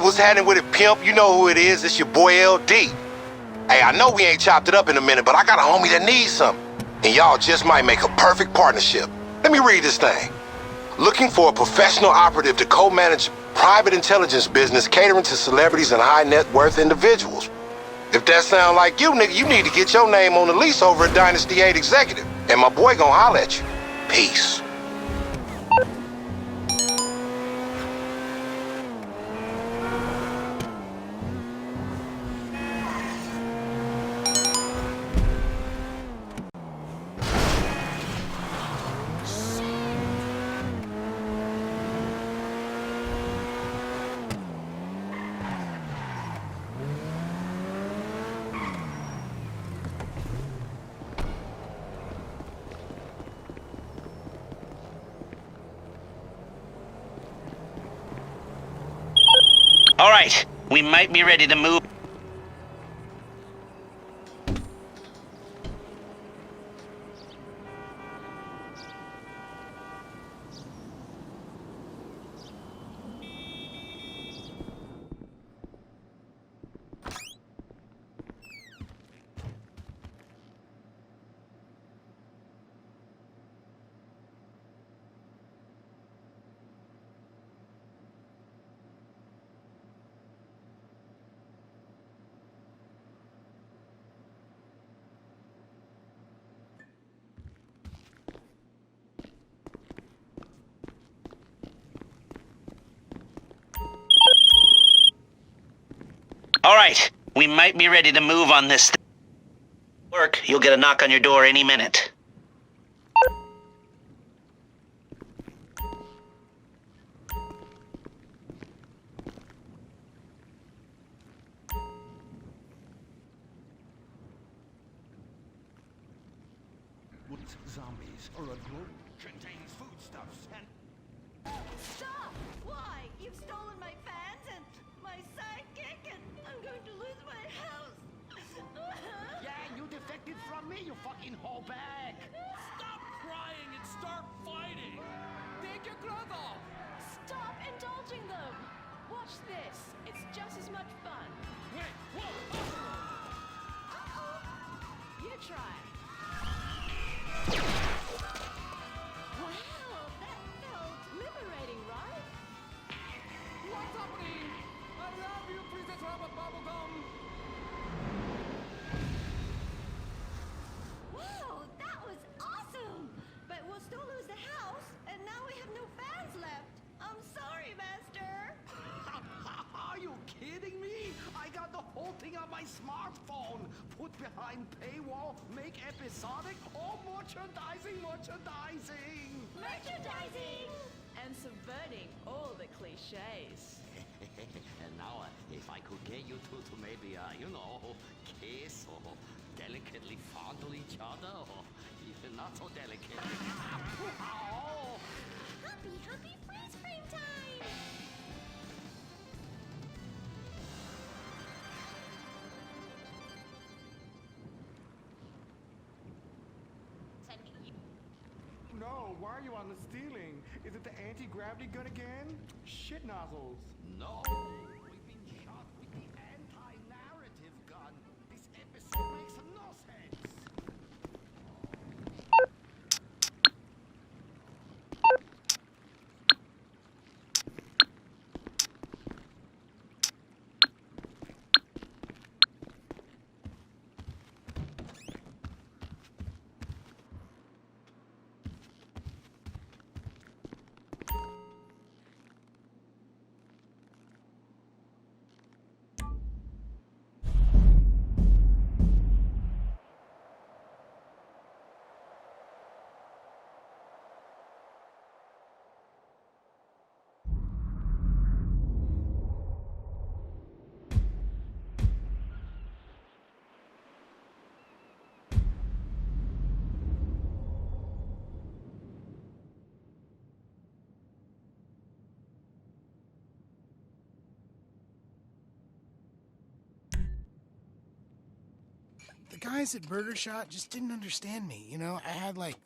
what's happening with it, pimp? You know who it is. It's your boy LD. Hey, I know we ain't chopped it up in a minute, but I got a homie that needs something. And y'all just might make a perfect partnership. Let me read this thing. Looking for a professional operative to co-manage private intelligence business catering to celebrities and high net worth individuals. If that sound like you, nigga, you need to get your name on the lease over at Dynasty 8 Executive. And my boy gonna holler at you. Peace. All right, we might be ready to move. All right, we might be ready to move on this work. You'll get a knock on your door any minute. Zombies or a group contains foodstuffs and... Stop! Why? You've stolen my fans and my sidekick and I'm going to lose my house! Yeah, you defected from me, you fucking hoe bag! Stop crying and start fighting! Take your clothes off! Stop indulging them! Watch this. It's just as much fun. Wait, whoa! Uh-oh. You try. Wow, that felt liberating, right? What's happening? I love you, Princess Rabbit Bubblegum! Wow, that was awesome! But we'll still lose the house, and now we have no fans left. I'm sorry, Master. Are you kidding me? I got the whole thing on my smartphone. Put behind paywall, make episodic, or merchandising. Merchandising! And subverting all the cliches. And now, if I could get you two to maybe, kiss or delicately fondle each other, or even not so delicate. Oh. Happy freeze frame time! No, why are you on the ceiling? Is it the anti-gravity gun again? Shit nozzles. No, we've been shot with the anti-narrative gun. This episode makes no sense. The guys at Burger Shot just didn't understand me, you know? I had like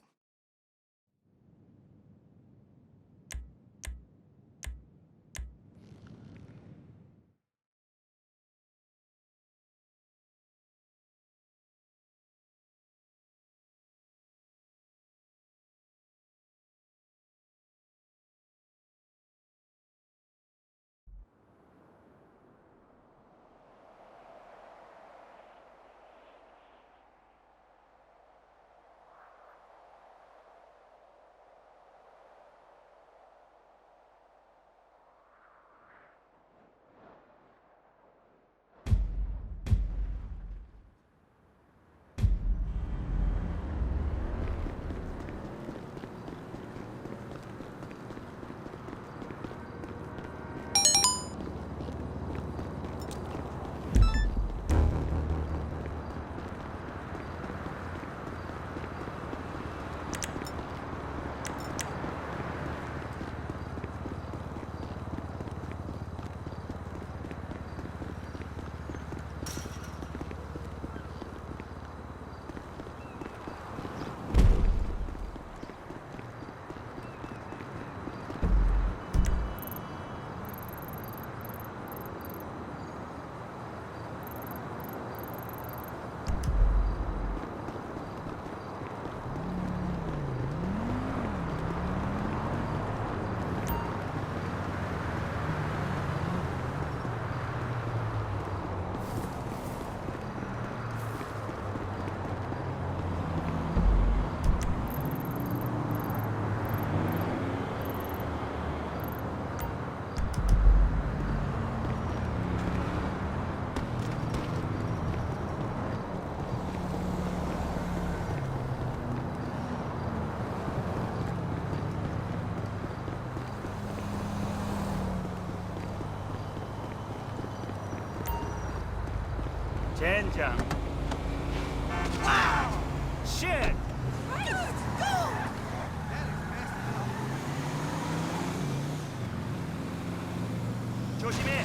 젠장. Shit! 조심해.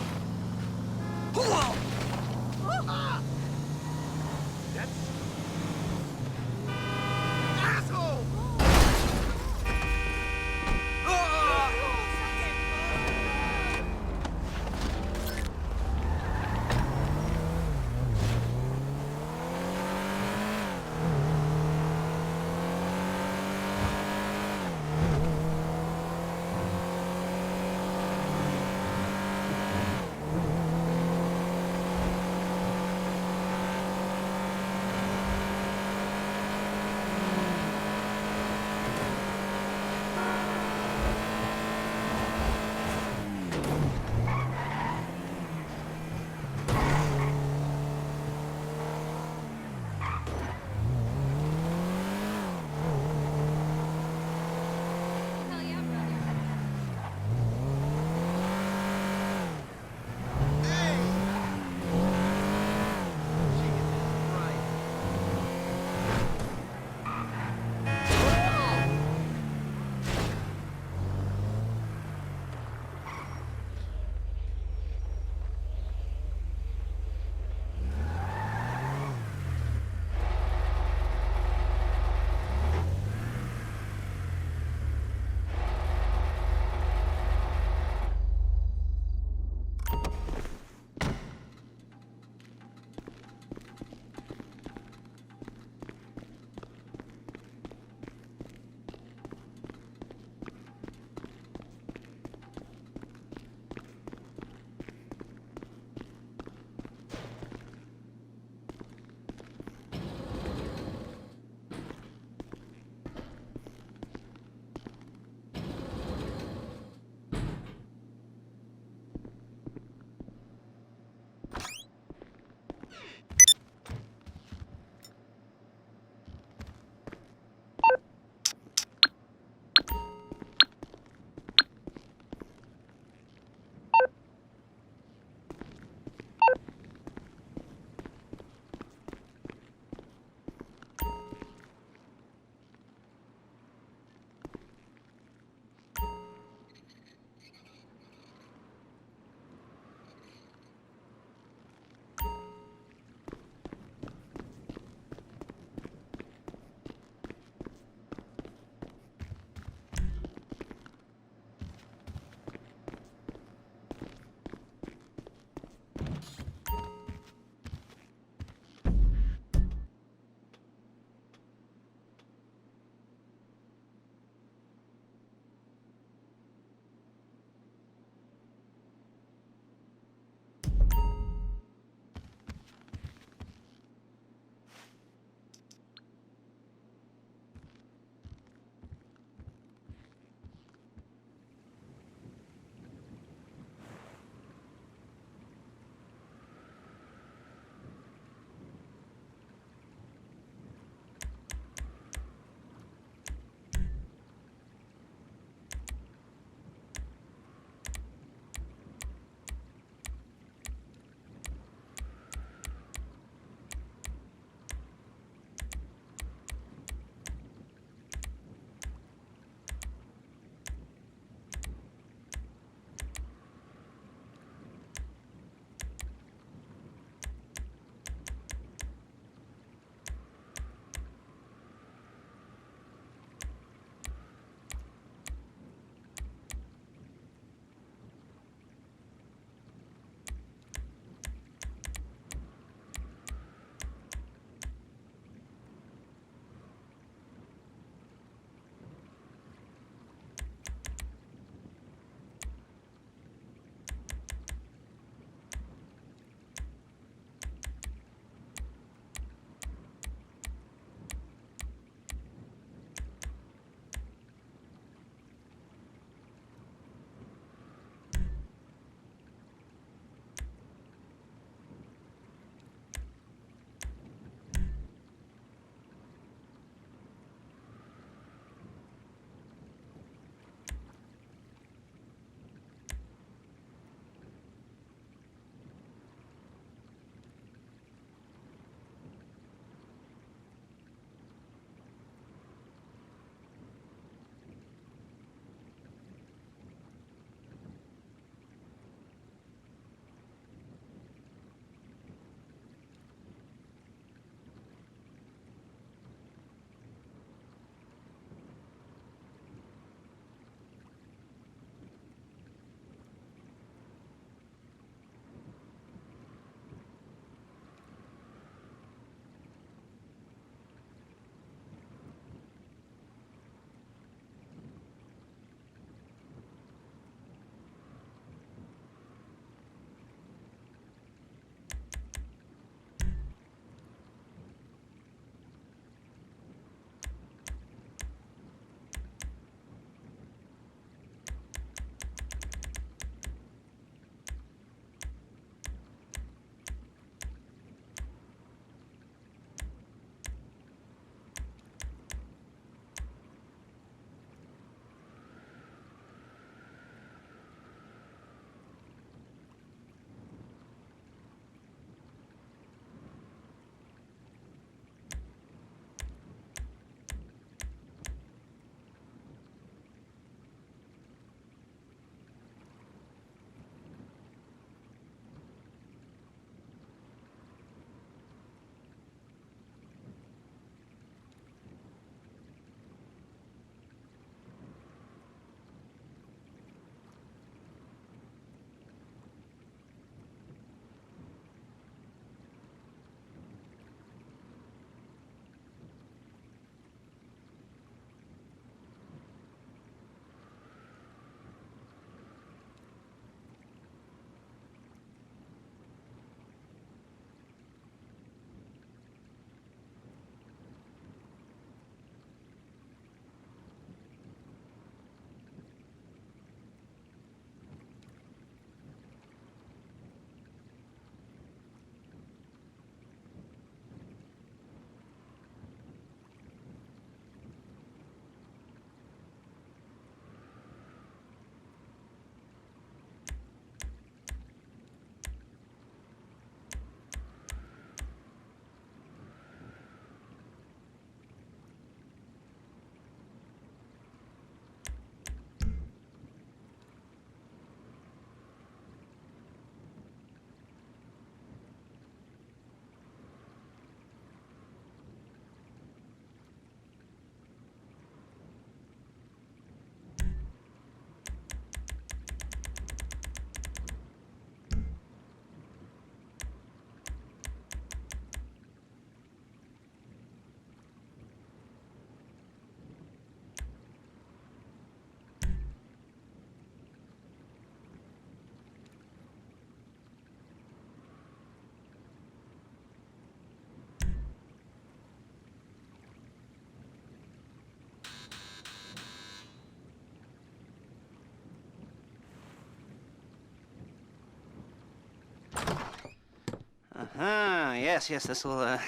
Ah, yes, this will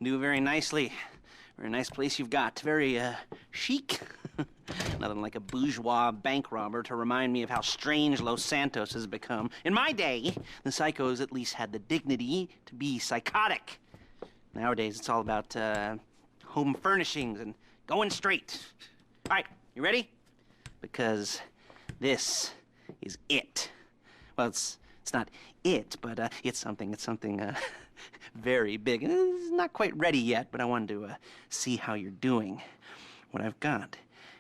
do very nicely. Very nice place you've got. Very chic. Nothing like a bourgeois bank robber to remind me of how strange Los Santos has become. In my day, the psychos at least had the dignity to be psychotic. Nowadays, it's all about home furnishings and going straight. All right, you ready? Because this is it. Well, it's not it, but it's something very big. And it's not quite ready yet, but I wanted to see how you're doing. What I've got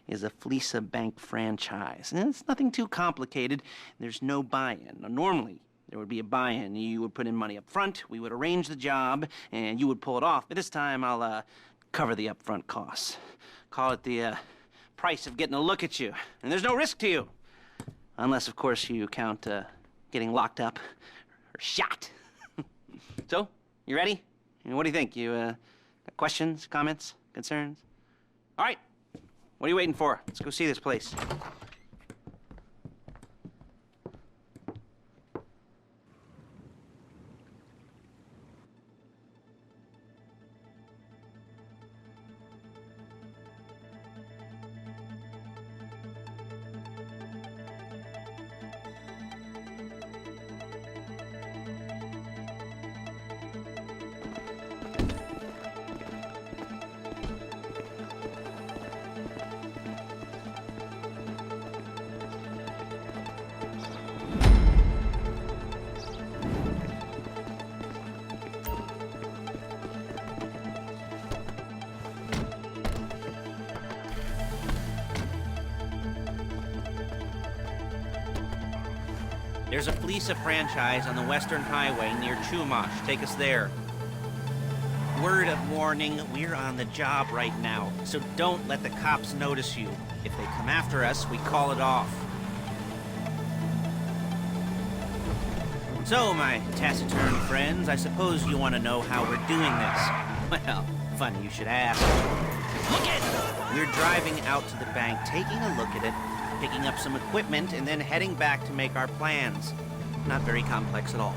is a Fleesa Bank franchise. And it's nothing too complicated. There's no buy-in. Now, normally, there would be a buy-in. You would put in money up front, we would arrange the job, and you would pull it off. But this time, I'll cover the upfront costs. Call it the price of getting a look at you. And there's no risk to you. Unless, of course, you count getting locked up or shot. So, you ready? What do you think? You got questions, comments, concerns? All right. What are you waiting for? Let's go see this place. There's a Fleesa franchise on the Western Highway near Chumash. Take us there. Word of warning, we're on the job right now, so don't let the cops notice you. If they come after us, we call it off. So, my taciturn friends, I suppose you want to know how we're doing this. Well, funny you should ask. Look it! We're driving out to the bank, taking a look at it, picking up some equipment, and then heading back to make our plans. Not very complex at all.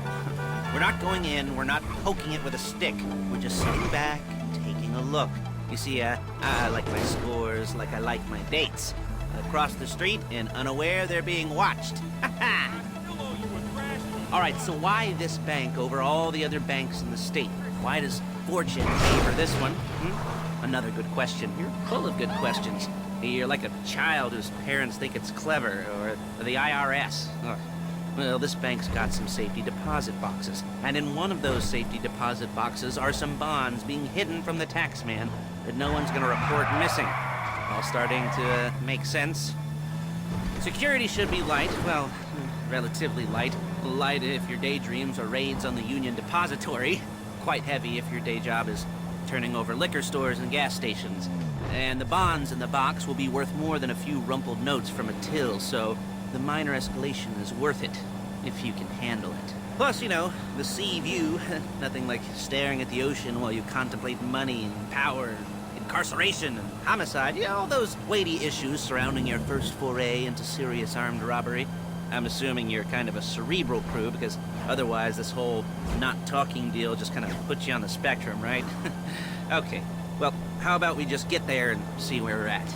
We're not going in, we're not poking it with a stick. We're just sitting back and taking a look. You see, I like my scores like I like my dates. Across the street and unaware they're being watched. All right, so why this bank over all the other banks in the state? Why does fortune favor this one? Another good question. You're full of good questions. You're like a child whose parents think it's clever, or the IRS. Well, this bank's got some safety deposit boxes, and in one of those safety deposit boxes are some bonds being hidden from the tax man that no one's gonna report missing. All starting to make sense. Security should be light, well, relatively light. Light if your daydreams are raids on the Union Depository. Quite heavy if your day job is turning over liquor stores and gas stations. And the bonds in the box will be worth more than a few rumpled notes from a till, so the minor escalation is worth it, if you can handle it. Plus, you know, the sea view, nothing like staring at the ocean while you contemplate money and power, incarceration and homicide, you know, all those weighty issues surrounding your first foray into serious armed robbery. I'm assuming you're kind of a cerebral crew, because otherwise this whole not talking deal just kind of puts you on the spectrum, right? Okay, well, how about we just get there and see where we're at?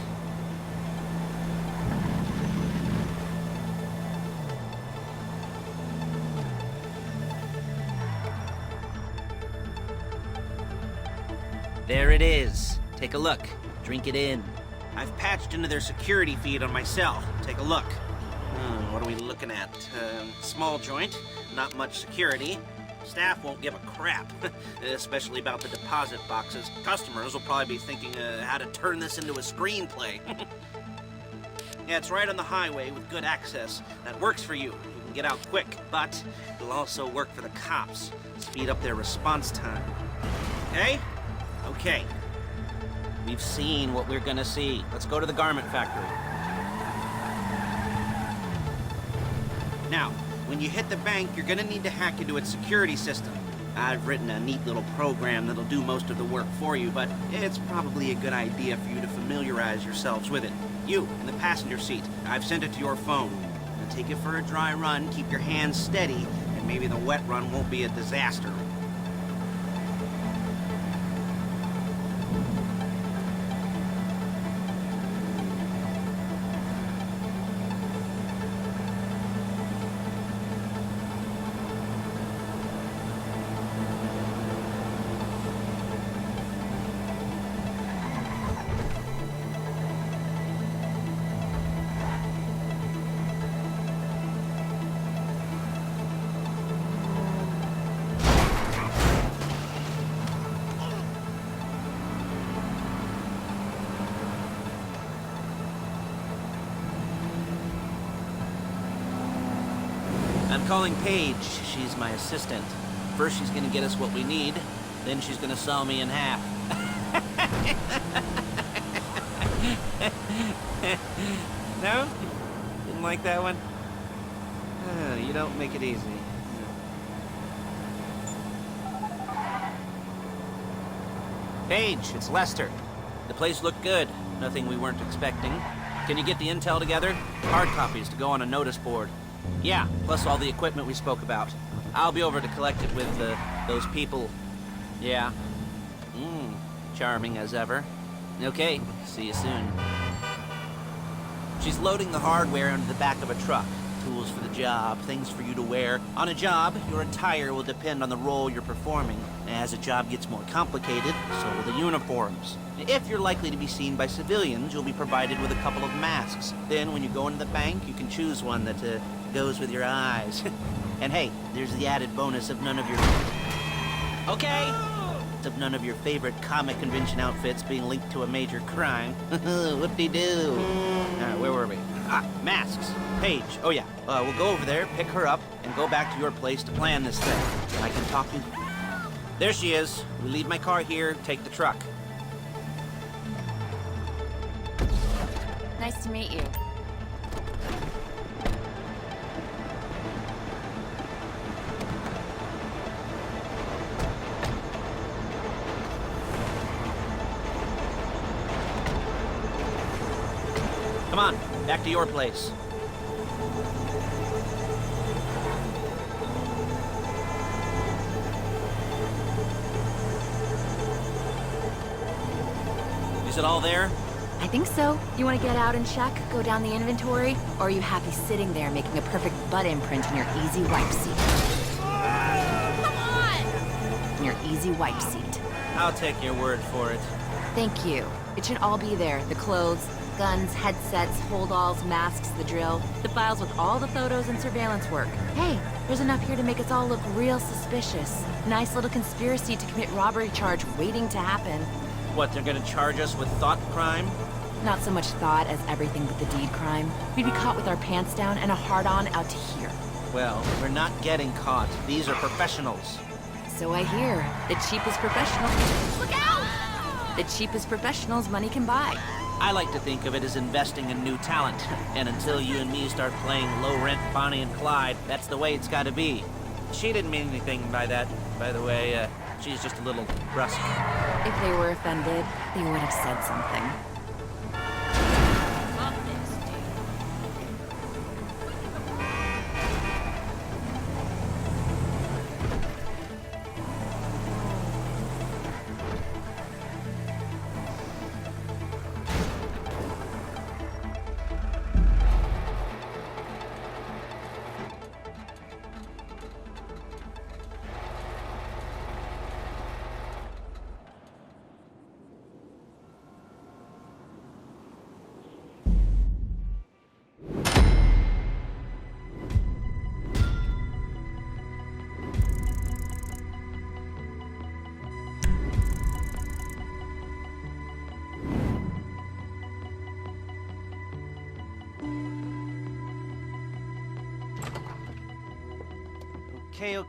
There it is. Take a look. Drink it in. I've patched into their security feed on my cell. Take a look. What are we looking at? Small joint, not much security. Staff won't give a crap, especially about the deposit boxes. Customers will probably be thinking how to turn this into a screenplay. Yeah, it's right on the highway with good access. That works for you. You can get out quick, but it'll also work for the cops. Speed up their response time. Okay? Okay. We've seen what we're gonna see. Let's go to the garment factory. Now, when you hit the bank, you're gonna need to hack into its security system. I've written a neat little program that'll do most of the work for you, but it's probably a good idea for you to familiarize yourselves with it. You, in the passenger seat, I've sent it to your phone. Now take it for a dry run, keep your hands steady, and maybe the wet run won't be a disaster. calling Paige. She's my assistant. First she's gonna get us what we need, then she's gonna saw me in half. No? Didn't like that one? You don't make it easy. Paige, it's Lester. The place looked good. Nothing we weren't expecting. Can you get the intel together? Hard copies to go on a notice board. Yeah, plus all the equipment we spoke about. I'll be over to collect it with those people. Yeah. Charming as ever. Okay, see you soon. She's loading the hardware into the back of a truck. Tools for the job, things for you to wear. On a job, your attire will depend on the role you're performing. As a job gets more complicated, so will the uniforms. If you're likely to be seen by civilians, you'll be provided with a couple of masks. Then when you go into the bank, you can choose one that goes with your eyes. And hey, there's the added bonus of none of your... Okay! Of none of your favorite comic convention outfits being linked to a major crime. Whoop-de-doo. Where were we? Masks. Paige. Oh yeah. We'll go over there, pick her up, and go back to your place to plan this thing. I can talk you... There she is. We leave my car here, take the truck. Nice to meet you. Come on, back to your place. Is it all there? I think so. You want to get out and check? Go down the inventory? Or are you happy sitting there making a perfect butt imprint in your easy wipe seat? Come on! In your easy wipe seat. I'll take your word for it. Thank you. It should all be there. The clothes, guns, headsets, holdalls, masks, the drill. The files with all the photos and surveillance work. Hey, there's enough here to make us all look real suspicious. Nice little conspiracy to commit robbery charge waiting to happen. What, they're gonna charge us with thought crime? Not so much thought as everything but the deed crime. We'd be caught with our pants down and a hard-on out to here. Well, we're not getting caught. These are professionals. So I hear. The cheapest professionals... Look out! The cheapest professionals money can buy. I like to think of it as investing in new talent. And until you and me start playing low-rent Bonnie and Clyde, that's the way it's gotta be. She didn't mean anything by that, by the way. She's just a little brusque. If they were offended, they would have said something.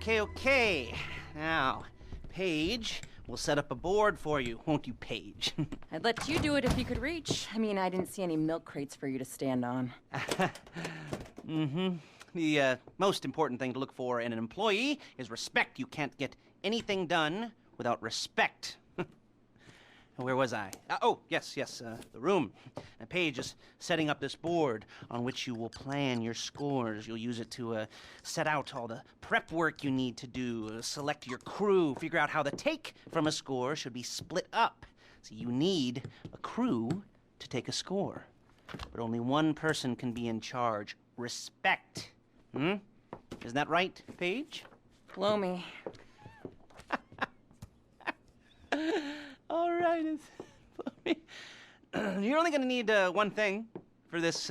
Okay. Now, Paige, we'll set up a board for you, won't you, Paige? I'd let you do it if you could reach. I mean, I didn't see any milk crates for you to stand on. The most important thing to look for in an employee is respect. You can't get anything done without respect. Where was I? Yes, the room. Now, Paige is setting up this board on which you will plan your scores. You'll use it to set out all the prep work you need to do, select your crew, figure out how the take from a score should be split up. So you need a crew to take a score. But only one person can be in charge. Respect. Isn't that right, Paige? Blow me. All right, you're only gonna need one thing for this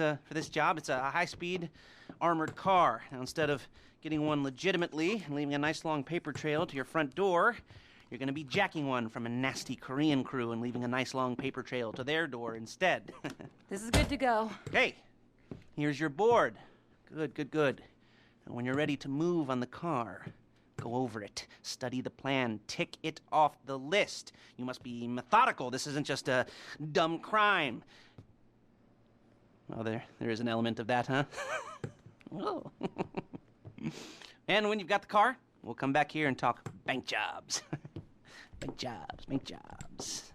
job. It's a high-speed armored car. Now, instead of getting one legitimately and leaving a nice long paper trail to your front door, you're gonna be jacking one from a nasty Korean crew and leaving a nice long paper trail to their door instead. This is good to go. Okay, here's your board. Good. And when you're ready to move on the car, go over it, study the plan, tick it off the list. You must be methodical. This isn't just a dumb crime. Oh, there is an element of that, huh? Oh. And when you've got the car, we'll come back here and talk bank jobs. Bank jobs, bank jobs.